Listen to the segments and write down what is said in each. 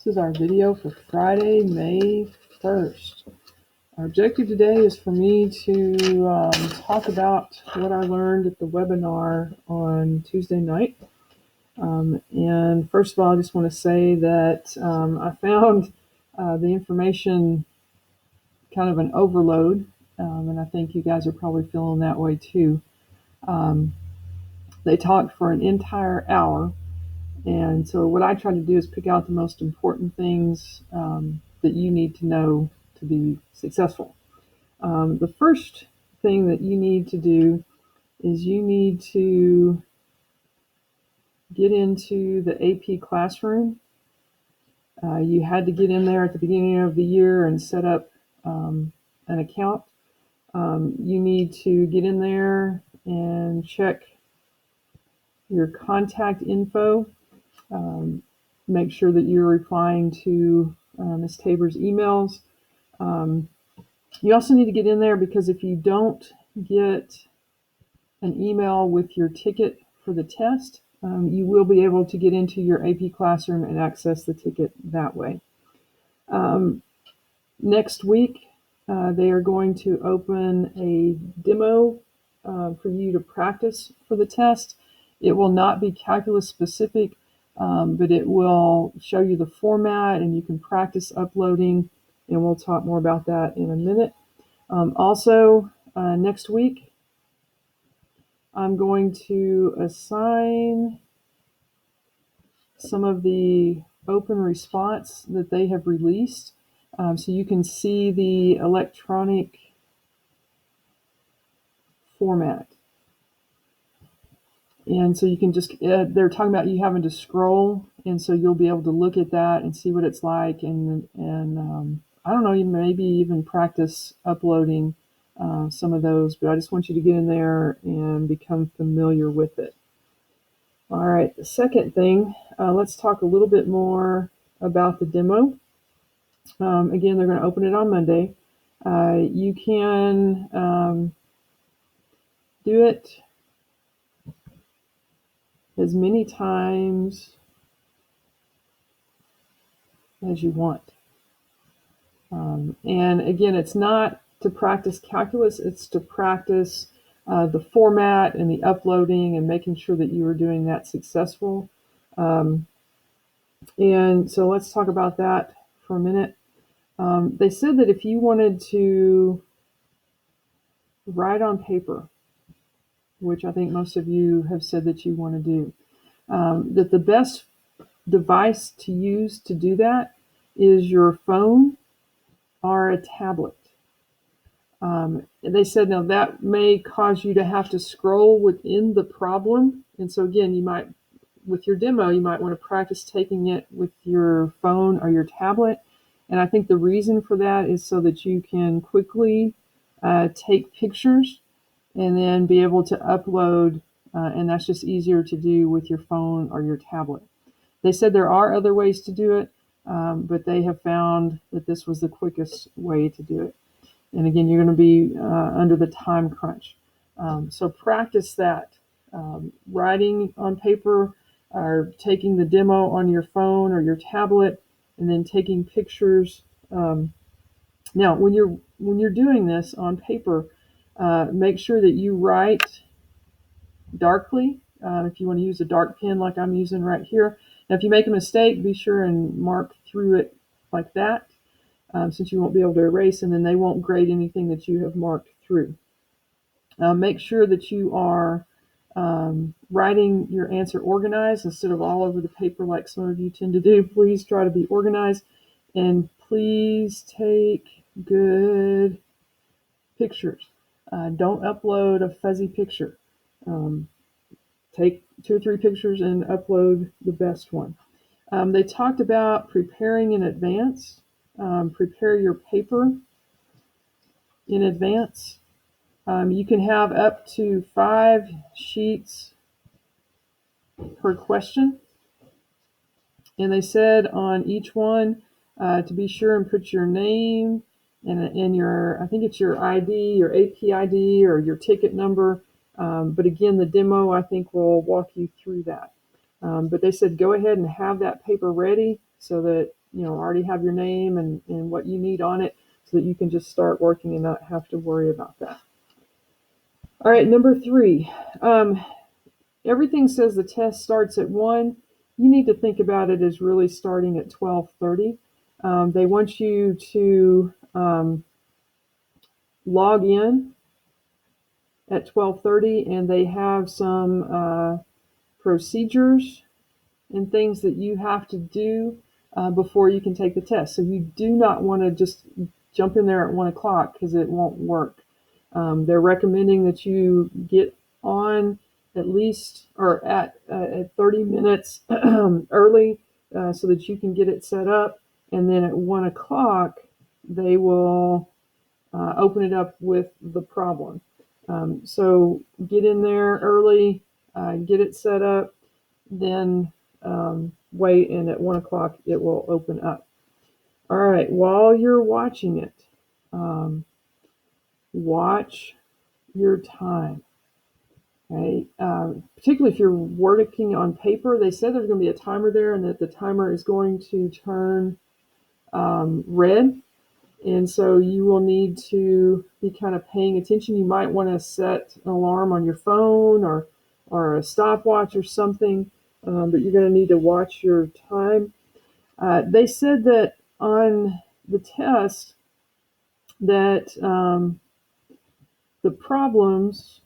This is our video for Friday, May 1st. Our objective today is for me to talk about what I learned at the webinar on Tuesday night. And first of all, I just want to say that I found the information kind of an overload, and I think you guys are probably feeling that way too. They talked for an entire hour. And so what I try to do is pick out the most important things that you need to know to be successful. The first thing that you need to do is you need to get into the AP Classroom. You had to get in there at the beginning of the year and set up an account. You need to get in there and check your contact info. Make sure that you're replying to Ms. Tabor's emails. You also need to get in there because if you don't get an email with your ticket for the test, you will be able to get into your AP Classroom and access the ticket that way. Next week, they are going to open a demo for you to practice for the test. It will not be calculus specific, but it will show you the format and you can practice uploading, and we'll talk more about that in a minute. Also, next week, I'm going to assign some of the open response that they have released, so you can see the electronic format. And so you can just, they're talking about you having to scroll, and so you'll be able to look at that and see what it's like, and I don't know, you maybe even practice uploading some of those, but I just want you to get in there and become familiar with it. All right, the second thing, let's talk a little bit more about the demo. Again, they're going to open it on Monday. You can do it as many times as you want. And again, it's not to practice calculus, it's to practice the format and the uploading and making sure that you are doing that successful. And so let's talk about that for a minute. They said that if you wanted to write on paper, which I think most of you have said that you want to do, that the best device to use to do that is your phone or a tablet. They said now that may cause you to have to scroll within the problem, and so again, you might, with your demo, you might want to practice taking it with your phone or your tablet. And I think the reason for that is so that you can quickly take pictures and then be able to upload, and that's just easier to do with your phone or your tablet. They said there are other ways to do it, but they have found that this was the quickest way to do it. And again, you're going to be under the time crunch. So practice that. Writing on paper or taking the demo on your phone or your tablet and then taking pictures. Now, when you're doing this on paper, make sure that you write darkly. If you want to use a dark pen like I'm using right here. Now, if you make a mistake, be sure and mark through it like that. Since you won't be able to erase, and then they won't grade anything that you have marked through. Make sure that you are writing your answer organized instead of all over the paper like some of you tend to do. Please try to be organized, and please take good pictures. Don't upload a fuzzy picture. Take 2 or 3 pictures and upload the best one. They talked about preparing in advance. Prepare your paper in advance. You can have up to 5 sheets per question. And they said on each one to be sure and put your name and your, I think it's your ID, your AP ID, or your ticket number. But again, the demo, I think, will walk you through that. But they said go ahead and have that paper ready so that already have your name and what you need on it so that you can just start working and not have to worry about that. All right, number 3. Everything says the test starts at 1. You need to think about it as really starting at 12:30. They want you to log in at 12:30, and they have some procedures and things that you have to do before you can take the test. So you do not want to just jump in there at 1 o'clock because it won't work. They're recommending that you get on at least or at 30 minutes early so that you can get it set up. And then at 1 o'clock, they will open it up with the problem. So get in there early, get it set up, then wait, and at 1 o'clock it will open up. All right, while you're watching it, watch your time. Okay, particularly if you're working on paper, they said there's going to be a timer there, and that the timer is going to turn red, and so you will need to be kind of paying attention. You might want to set an alarm on your phone or a stopwatch or something, but you're going to need to watch your time. They said that on the test that the problems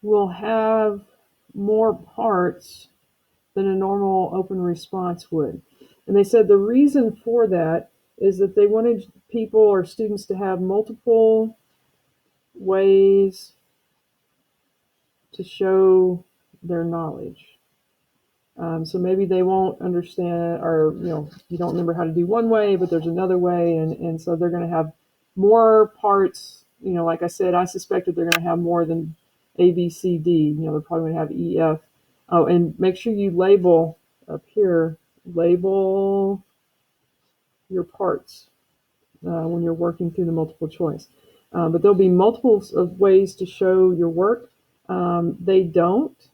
will have more parts than a normal open response would. And they said the reason for that is that they wanted people or students to have multiple ways to show their knowledge. So maybe they won't understand, or you don't remember how to do one way, but there's another way, and so they're going to have more parts. Like I said, I suspected they're going to have more than A, B, C, D. They're probably going to have E, F. Oh, and make sure you label up here. Label your parts when you're working through the multiple choice. But there'll be multiples of ways to show your work. They don't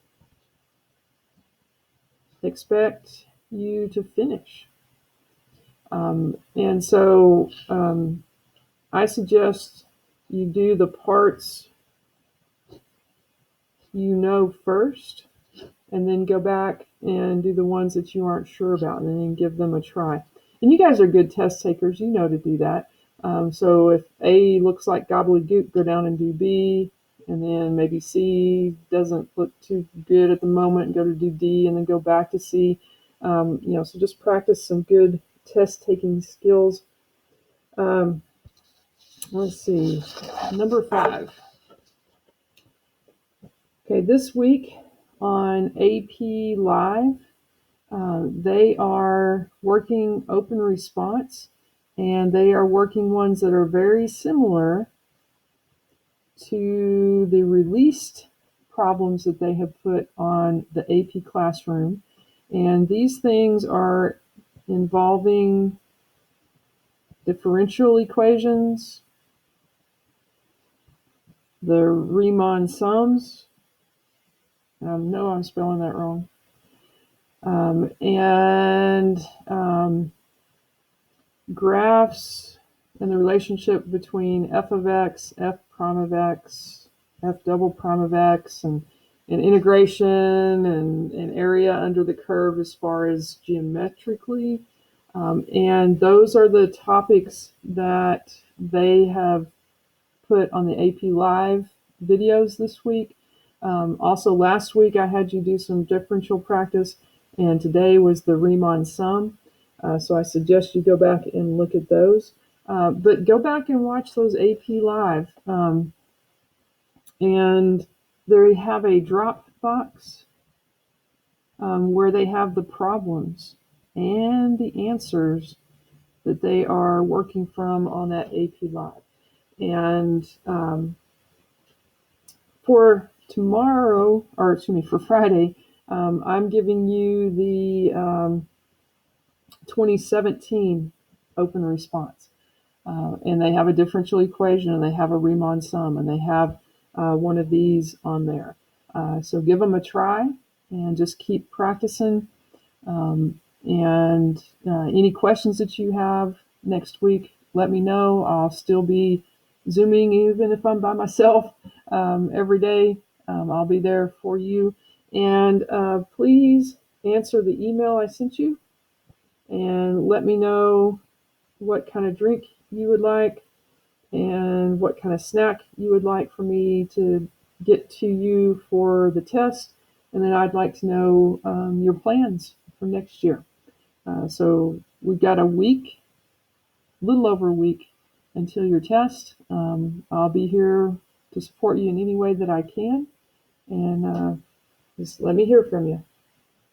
expect you to finish. And so I suggest you do the parts first, and then go back and do the ones that you aren't sure about, and then give them a try. And you guys are good test takers. You know to do that. So if A looks like gobbledygook, go down and do B, and then maybe C doesn't look too good at the moment, and go to do D, and then go back to C. So just practice some good test taking skills. Let's see, number 5. Okay, this week on AP Live, they are working open response, and they are working ones that are very similar to the released problems that they have put on the AP Classroom. And these things are involving differential equations, the Riemann sums. No, I'm spelling that wrong. And graphs and the relationship between f of x, f prime of x, f double prime of x, and integration and area under the curve as far as geometrically. And those are the topics that they have put on the AP Live videos this week. Also, last week I had you do some differential practice, and today was the Riemann sum. So I suggest you go back and look at those. But go back and watch those AP Live. And they have a drop box where they have the problems and the answers that they are working from on that AP Live. And for tomorrow, or excuse me, for Friday, I'm giving you the 2017 open response. And they have a differential equation, and they have a Riemann sum, and they have one of these on there. So give them a try and just keep practicing. And any questions that you have next week, let me know. I'll still be Zooming even if I'm by myself every day. I'll be there for you. And please answer the email I sent you and let me know what kind of drink you would like and what kind of snack you would like for me to get to you for the test. And then I'd like to know your plans for next year. So we've got a week, a little over a week until your test. I'll be here to support you in any way that I can. And just let me hear from you.